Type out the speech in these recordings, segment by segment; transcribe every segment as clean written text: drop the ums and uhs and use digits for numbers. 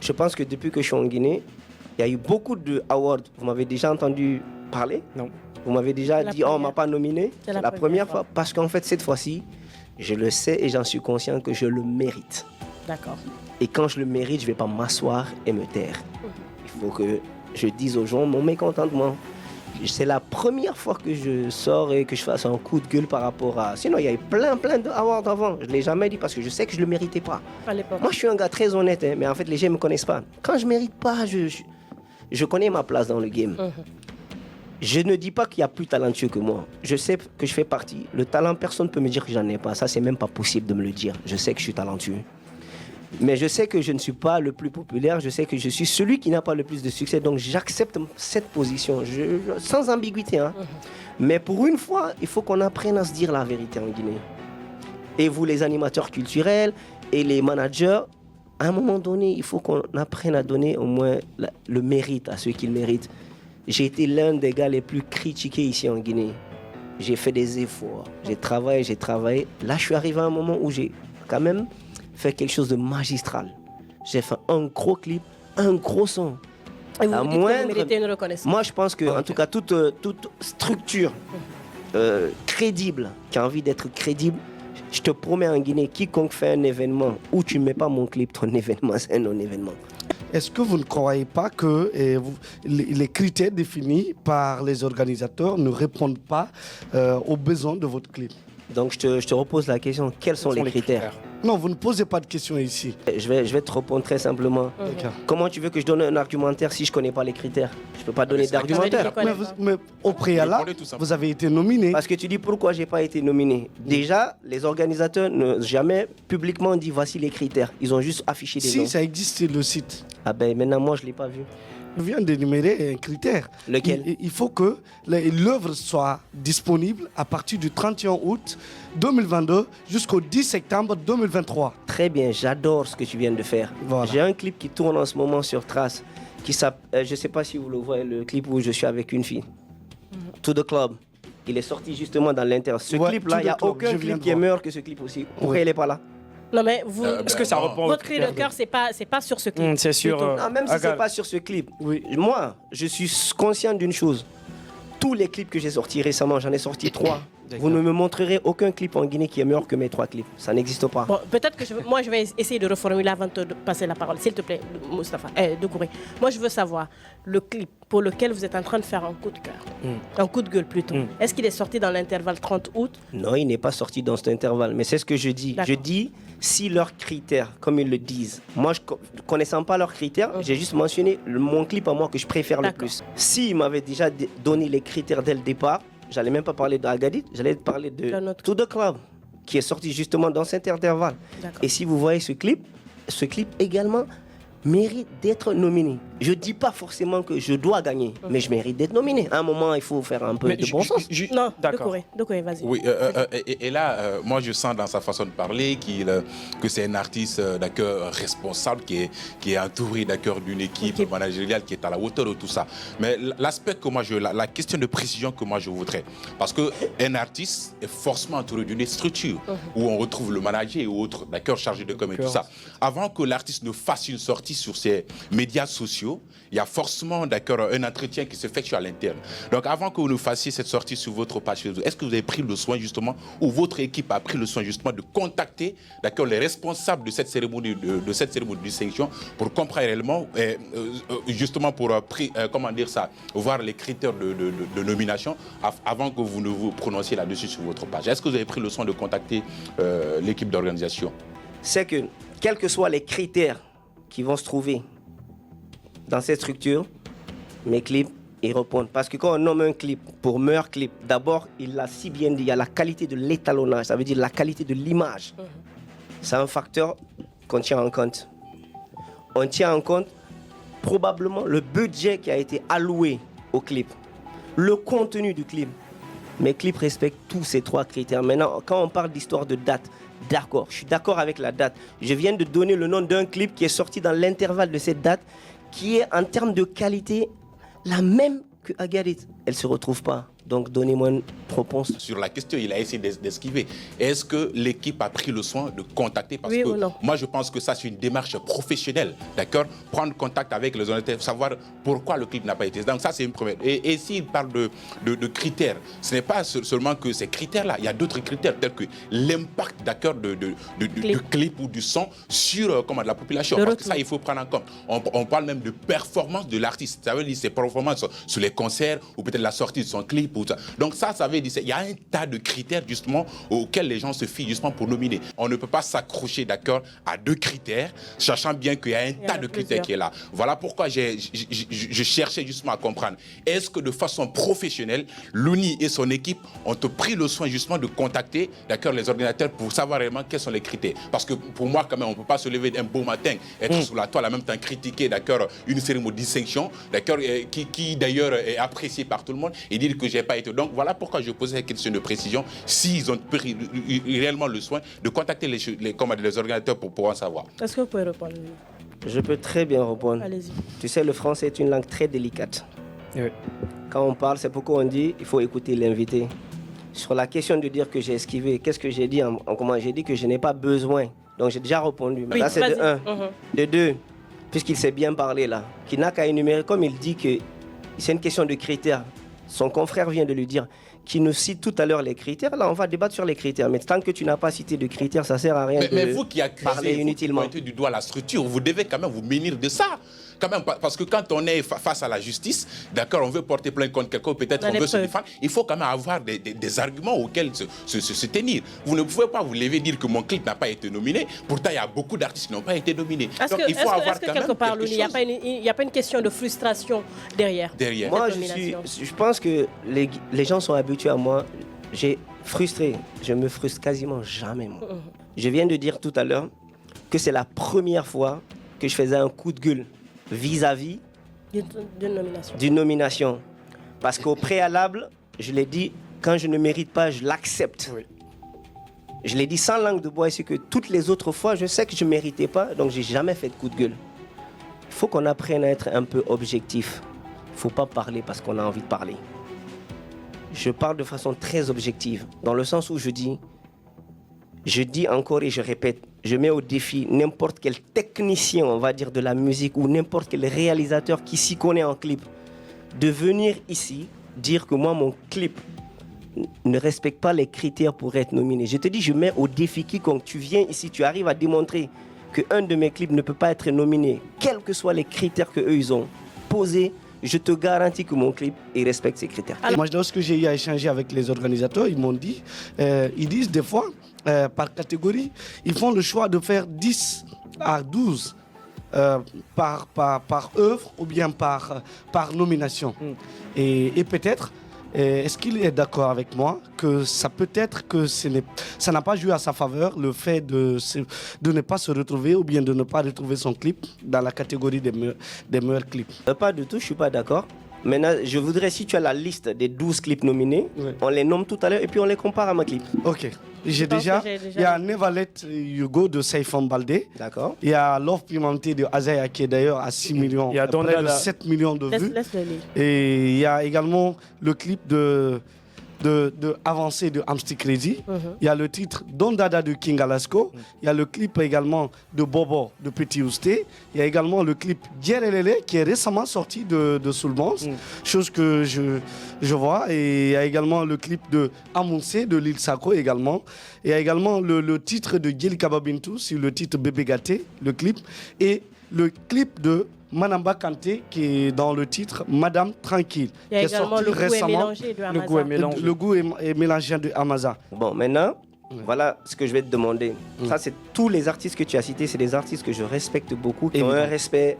je pense que depuis que je suis en Guinée, il y a eu beaucoup de awards. Vous m'avez déjà entendu parler? Non. Vous m'avez déjà dit, oh, on ne m'a pas nominé? C'est la première fois. Parce qu'en fait, cette fois-ci, je le sais et j'en suis conscient que je le mérite. D'accord. Et quand je le mérite, je ne vais pas m'asseoir et me taire. Il faut que je dise aux gens mon mécontentement. C'est la première fois que je sors et que je fasse un coup de gueule par rapport à... Sinon, il y a eu plein d'awards avant. Je ne l'ai jamais dit parce que je sais que je ne le méritais pas. À l'époque. Moi, je suis un gars très honnête, hein, mais en fait, les gens ne me connaissent pas. Quand je ne mérite pas, je connais ma place dans le game. Je ne dis pas qu'il y a plus talentueux que moi. Je sais que je fais partie. Le talent, personne ne peut me dire que j'en ai pas. Ça, c'est même pas possible de me le dire. Je sais que je suis talentueux. Mais je sais que je ne suis pas le plus populaire. Je sais que je suis celui qui n'a pas le plus de succès. Donc, j'accepte cette position, sans ambiguïté. Hein. Mais pour une fois, il faut qu'on apprenne à se dire la vérité en Guinée. Et vous, les animateurs culturels et les managers, à un moment donné, il faut qu'on apprenne à donner au moins le mérite à ceux qui le méritent. J'ai été l'un des gars les plus critiqués ici en Guinée. J'ai fait des efforts, j'ai travaillé. Là, je suis arrivé à un moment où j'ai quand même fait quelque chose de magistral. J'ai fait un gros clip, un gros son. Et vous dites que vous méritez une reconnaissance. Moi, je pense que, en tout cas, toute structure crédible, qui a envie d'être crédible, je te promets en Guinée, quiconque fait un événement où tu ne mets pas mon clip, ton événement, c'est un non-événement. Est-ce que vous ne croyez pas que les critères définis par les organisateurs ne répondent pas aux besoins de votre clip? Donc je te repose la question, quels sont les critères? Non, vous ne posez pas de questions ici. Je vais te répondre très simplement. Comment tu veux que je donne un argumentaire si je ne connais pas les critères? Je ne peux pas donner d'argumentaire. Mais au préalable, vous avez été nominé. Parce que tu dis pourquoi je n'ai pas été nominé. Déjà, les organisateurs n'ont jamais publiquement dit voici les critères. Ils ont juste affiché des noms. Si, ça existe sur le site. Ah ben maintenant, moi, je ne l'ai pas vu. Je viens d'énumérer un critère. Lequel? Il faut que l'œuvre soit disponible à partir du 31 août 2022 jusqu'au 10 septembre 2023. Très bien, j'adore ce que tu viens de faire. Voilà. J'ai un clip qui tourne en ce moment sur Trace. Je ne sais pas si vous le voyez, le clip où je suis avec une fille. To the Club. Il est sorti justement dans l'internet. Ce clip-là, il n'y a aucun clip qui est meilleur que ce clip aussi. Pourquoi il n'est pas là? Non mais vous, parce que ça reprend votre cri de cœur, c'est pas sur ce clip. C'est sûr. Non, même si c'est pas sur ce clip. Oui. Moi, je suis conscient d'une chose. Tous les clips que j'ai sortis récemment, j'en ai sorti 3. Vous ne me montrerez aucun clip en Guinée qui est meilleur que mes 3 clips. Ça n'existe pas. Bon, peut-être que moi je vais essayer de reformuler avant de te passer la parole. S'il te plaît, Moustapha, Doucouré. Moi je veux savoir le clip pour lequel vous êtes en train de faire un coup de cœur, un coup de gueule plutôt. Est-ce qu'il est sorti dans l'intervalle 30 août? Non, il n'est pas sorti dans cet intervalle. Mais c'est ce que je dis. Je dis si leurs critères, comme ils le disent. Moi, connaissant pas leurs critères, j'ai juste mentionné mon clip à moi que je préfère le plus. S'ils m'avaient déjà donné les critères dès le départ, j'allais même pas parler d'Agadit, j'allais parler de To the Club, qui est sorti justement dans cet intervalle. Et si vous voyez ce clip également mérite d'être nominé. Je ne dis pas forcément que je dois gagner, mais je mérite d'être nominé. À un moment, il faut faire un peu de bon sens. Non, d'accord. Vas-y. Oui, et là, moi, je sens dans sa façon de parler que c'est un artiste d'accord responsable qui est entouré d'accord d'une équipe managériale qui est à la hauteur de tout ça. Mais l'aspect que moi, la question de précision que moi je voudrais, parce qu'un artiste est forcément entouré d'une structure où on retrouve le manager et autres, d'accord, chargés de com et tout ça. Avant que l'artiste ne fasse une sortie sur ses médias sociaux, il y a forcément d'accord un entretien qui s'effectue à l'interne. Donc avant que vous nous fassiez cette sortie sur votre page Facebook, est-ce que vous avez pris le soin justement, ou votre équipe a pris le soin justement de contacter d'accord les responsables de cette cérémonie de distinction pour comprendre réellement justement pour comment dire ça, voir les critères de nomination avant que vous ne vous prononciez là-dessus sur votre page. Est-ce que vous avez pris le soin de contacter l'équipe d'organisation? C'est que quels que soient les critères qui vont se trouver dans cette structure, mes clips, ils répondent. Parce que quand on nomme un clip pour meilleur clip, d'abord, il l'a si bien dit, il y a la qualité de l'étalonnage, ça veut dire la qualité de l'image. C'est un facteur qu'on tient en compte. On tient en compte probablement le budget qui a été alloué au clip, le contenu du clip. Mes clips respectent tous ces 3 critères. Maintenant, quand on parle d'histoire de date, d'accord, je suis d'accord avec la date. Je viens de donner le nom d'un clip qui est sorti dans l'intervalle de cette date, qui est en termes de qualité la même que Agadit. Elle ne se retrouve pas Donc, donnez-moi une réponse. Sur la question, il a essayé d'esquiver. Est-ce que l'équipe a pris le soin de contacter? Parce Oui que ou non? moi, je pense que ça, c'est une démarche professionnelle, d'accord? Prendre contact avec les organisateurs, savoir pourquoi le clip n'a pas été. Donc ça, c'est une première. Et s'il parle de critères, ce n'est pas seulement que ces critères-là. Il y a d'autres critères, tels que l'impact, d'accord, du clip ou du son sur la population. Parce que ça, il faut prendre en compte. On parle même de performance de l'artiste. Ça veut dire ses performances sur les concerts ou peut-être la sortie de son clip. Ou ça. Donc ça veut dire qu'il y a un tas de critères justement auxquels les gens se fient justement pour nominer. On ne peut pas s'accrocher, d'accord, à 2 critères, sachant bien qu'il y a un tas de critères qui est là. Voilà pourquoi je cherchais justement à comprendre. Est-ce que de façon professionnelle, l'UNI et son équipe ont pris le soin justement de contacter, d'accord, les organisateurs pour savoir réellement quels sont les critères? Parce que pour moi, quand même, on ne peut pas se lever un beau matin, être sous la toile, en même temps critiquer, d'accord, une cérémonie de distinction, d'accord, qui d'ailleurs est appréciée par tout le monde, et dire que j'ai pas été. Donc voilà pourquoi je posais cette question de précision, s'ils ont pris réellement le soin de contacter les organisateurs pour pouvoir savoir. Est-ce que vous pouvez répondre? Je peux très bien répondre. Allez-y. Tu sais, le français est une langue très délicate. Oui. Quand on parle, c'est pourquoi on dit il faut écouter l'invité. Sur la question de dire que j'ai esquivé, qu'est-ce que j'ai dit en comment? J'ai dit que je n'ai pas besoin. Donc j'ai déjà répondu. Oui, là, c'est de vas-y. 1. De 2, puisqu'il s'est bien parlé là, qu'il n'a qu'à énumérer, comme il dit que c'est une question de critères. Son confrère vient de lui dire qu'il nous cite tout à l'heure les critères. Là, on va débattre sur les critères. Mais tant que tu n'as pas cité de critères, ça ne sert à rien Mais de vous qui parler accusez, inutilement. vous qui pointez du doigt la structure, vous devez quand même vous munir de ça. Quand même, parce que quand on est face à la justice, d'accord, on veut porter plainte contre quelqu'un, peut-être on veut se défendre, il faut quand même avoir des arguments auxquels se tenir. Vous ne pouvez pas vous lever et dire que mon clip n'a pas été nominé, pourtant il y a beaucoup d'artistes qui n'ont pas été nominés. Donc il faut avoir quand même quelque part, quelque il n'y a pas une question de frustration derrière? Moi, je pense que les gens sont habitués à moi. J'ai frustré. Je me frustre quasiment jamais, moi. Je viens de dire tout à l'heure que c'est la première fois que je faisais un coup de gueule vis-à-vis d'une nomination. Parce qu'au préalable, je l'ai dit, quand je ne mérite pas, je l'accepte. Oui. Je l'ai dit sans langue de bois, et c'est que toutes les autres fois, je sais que je ne méritais pas, donc j'ai jamais fait de coup de gueule. Il faut qu'on apprenne à être un peu objectif. Il ne faut pas parler parce qu'on a envie de parler. Je parle de façon très objective, dans le sens où je dis encore et je répète, je mets au défi n'importe quel technicien, on va dire, de la musique ou n'importe quel réalisateur qui s'y connaît en clip, de venir ici dire que moi, mon clip ne respecte pas les critères pour être nominé. Je te dis, je mets au défi quiconque. Tu viens ici, tu arrives à démontrer qu'un de mes clips ne peut pas être nominé, quels que soient les critères qu'eux, ils ont posés. Je te garantis que mon clip, il respecte ces critères. Moi, lorsque j'ai eu à échanger avec les organisateurs, ils m'ont dit, ils disent des fois, par catégorie, ils font le choix de faire 10 à 12 par œuvre ou bien par nomination. Et peut-être, est-ce qu'il est d'accord avec moi que ça peut être que ça n'a pas joué à sa faveur le fait de ne pas se retrouver ou bien de ne pas retrouver son clip dans la catégorie des meilleurs clips? Pas du tout, je ne suis pas d'accord. Maintenant, je voudrais, si tu as la liste des 12 clips nominés, on les nomme tout à l'heure et puis on les compare à ma clip. Ok. Il y a Nevalet Hugo de Saifan Baldé. D'accord. Il y a Love Pimenté de Azaya qui est d'ailleurs à 6 millions. Il y a près de 7 millions de vues. Laisse-le lire. Et il y a également le clip de Avancé de Amsti Crazy. Il y a le titre Don Dada de King Alasco. Il y a le clip également de Bobo de Petit Ousté. Il y a également le clip Djerelele qui est récemment sorti de Soulmans, chose que je vois. Et il y a également le clip de Amounse de Lil Sako également. Il y a également le titre de Gil Kababintou sur le titre Bébé Gâté, le clip. Et le clip de Manamba Kanté qui est dans le titre Madame Tranquille. Il y a qui est également sorti Le goût est récemment. mélangé de Le goût est mélangé. Le goût est mélangé de Amaza. Bon, maintenant, voilà ce que je vais te demander. Ça, c'est tous les artistes que tu as cités, c'est des artistes que je respecte beaucoup, qui ont un respect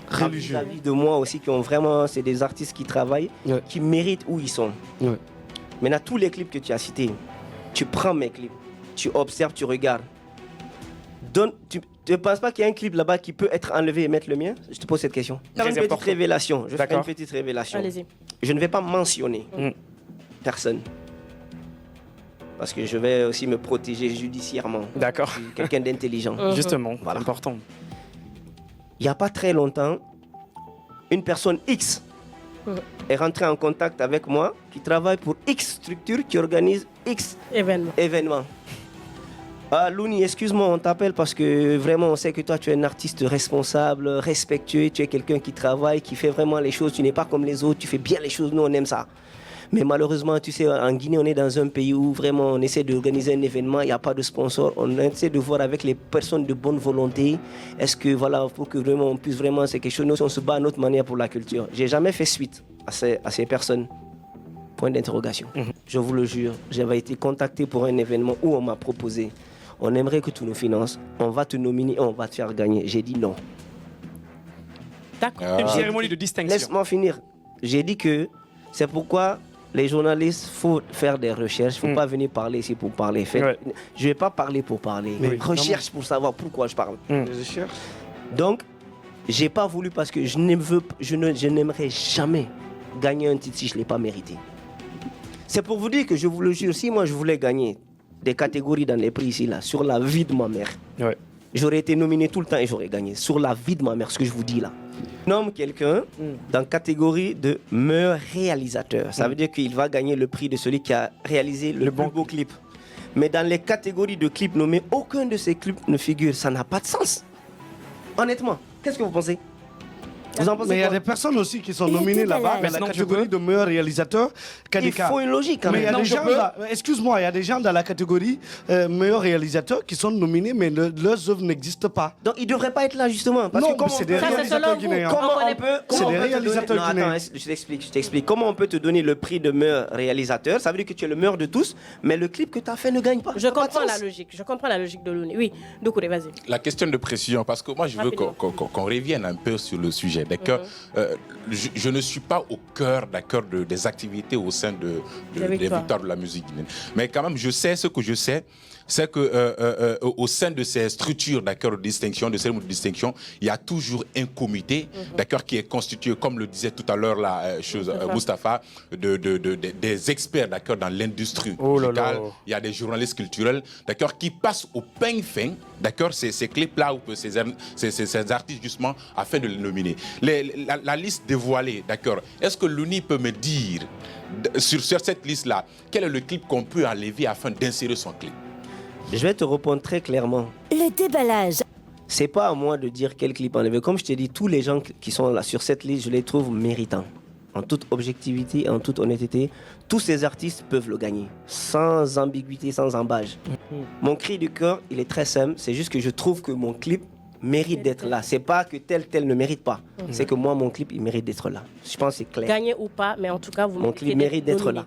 religieux vis-à-vis de moi aussi, qui ont vraiment, c'est des artistes qui travaillent, qui méritent où ils sont. Maintenant, tous les clips que tu as cités, tu prends mes clips, tu observes, tu regardes. Tu ne penses pas qu'il y a un clip là-bas qui peut être enlevé et mettre le mien? Je te pose cette question. Je vais faire une petite révélation. Allez-y. Je ne vais pas mentionner personne. Parce que je vais aussi me protéger judiciairement. D'accord. Je suis quelqu'un d'intelligent. Justement, Voilà. c'est important. Il n'y a pas très longtemps, une personne X est rentré en contact avec moi, qui travaille pour X structure, qui organise X événements. Ah, Louni, excuse-moi, on t'appelle parce que vraiment, on sait que toi, tu es un artiste responsable, respectueux, tu es quelqu'un qui travaille, qui fait vraiment les choses, tu n'es pas comme les autres, tu fais bien les choses, nous, on aime ça. Mais malheureusement, tu sais, en Guinée, on est dans un pays où vraiment on essaie d'organiser un événement, il n'y a pas de sponsor. On essaie de voir avec les personnes de bonne volonté, est-ce que voilà, pour que vraiment on puisse vraiment, c'est quelque chose, nous, on se bat à notre manière pour la culture. J'ai jamais fait suite à ces personnes. Point d'interrogation. Je vous le jure, j'avais été contacté pour un événement où on m'a proposé, on aimerait que tu nous finances, on va te nominer, on va te faire gagner. J'ai dit non. D'accord. Une cérémonie de distinction. Laisse-moi finir. J'ai dit que c'est pourquoi les journalistes, il faut faire des recherches. Il ne faut pas venir parler ici pour parler. Je ne vais pas parler pour parler. Recherche pour savoir pourquoi je parle. Donc, je n'ai pas voulu parce que je n'aimerais jamais gagner un titre si je ne l'ai pas mérité. C'est pour vous dire que je vous le jure, si moi je voulais gagner des catégories dans les prix ici, là, sur la vie de ma mère, j'aurais été nominé tout le temps et j'aurais gagné. Sur la vie de ma mère, ce que je vous dis là. Nomme quelqu'un dans la catégorie de meilleur réalisateur. Ça veut dire qu'il va gagner le prix de celui qui a réalisé le plus beau clip. Mais dans les catégories de clips nommés, aucun de ces clips ne figure. Ça n'a pas de sens. Honnêtement, qu'est-ce que vous pensez? Vous en pensez Mais il y a quoi? des personnes aussi qui sont nominées là-bas dans la catégorie de meilleur réalisateur. Il faut une logique quand mais même. il y a des gens là, excuse-moi, il y a des gens dans la catégorie meilleur réalisateur qui sont nominés, mais leurs œuvres n'existent pas. Donc ils ne devraient pas être là justement. Parce Non, que c'est des réalisateurs guinéens. C'est des réalisateurs guinéens. Je t'explique. Comment on peut te donner le prix de meilleur réalisateur? Ça veut dire que tu es le meilleur de tous, mais le clip que tu as fait ne gagne pas. Je comprends la logique. Je comprends la logique de Louni. Oui, Doucouré, vas-y. La question de précision, parce que moi je veux qu'on revienne un peu sur le sujet, d'accord. Je ne suis pas au cœur, d'accord, des activités au sein des victoires de la musique guinéenne. Mais quand même, je sais ce que je sais. C'est que au sein de ces structures, d'accord, de distinction, de cérémonie de distinction, il y a toujours un comité, d'accord, qui est constitué, comme le disait tout à l'heure Moustapha, des experts, d'accord, dans l'industrie musicale. Il y a des journalistes culturels, d'accord, qui passent au peigne fin, d'accord, ces clips-là ou ces artistes justement afin de les nominer. La liste dévoilée, d'accord. Est-ce que Louni peut me dire sur cette liste-là quel est le clip qu'on peut enlever afin d'insérer son clip? Je vais te répondre très clairement. Le déballage. C'est pas à moi de dire quel clip enlever. Comme je t'ai dit, tous les gens qui sont là sur cette liste, je les trouve méritants. En toute objectivité, en toute honnêteté, tous ces artistes peuvent le gagner. Sans ambiguïté, sans embâche. Mon cri du cœur, il est très simple. C'est juste que je trouve que mon clip mérite d'être là. C'est pas que tel ne mérite pas. C'est que moi, mon clip, il mérite d'être là. Je pense que c'est clair. Gagner ou pas, mais en tout cas, Mon clip mérite d'être là.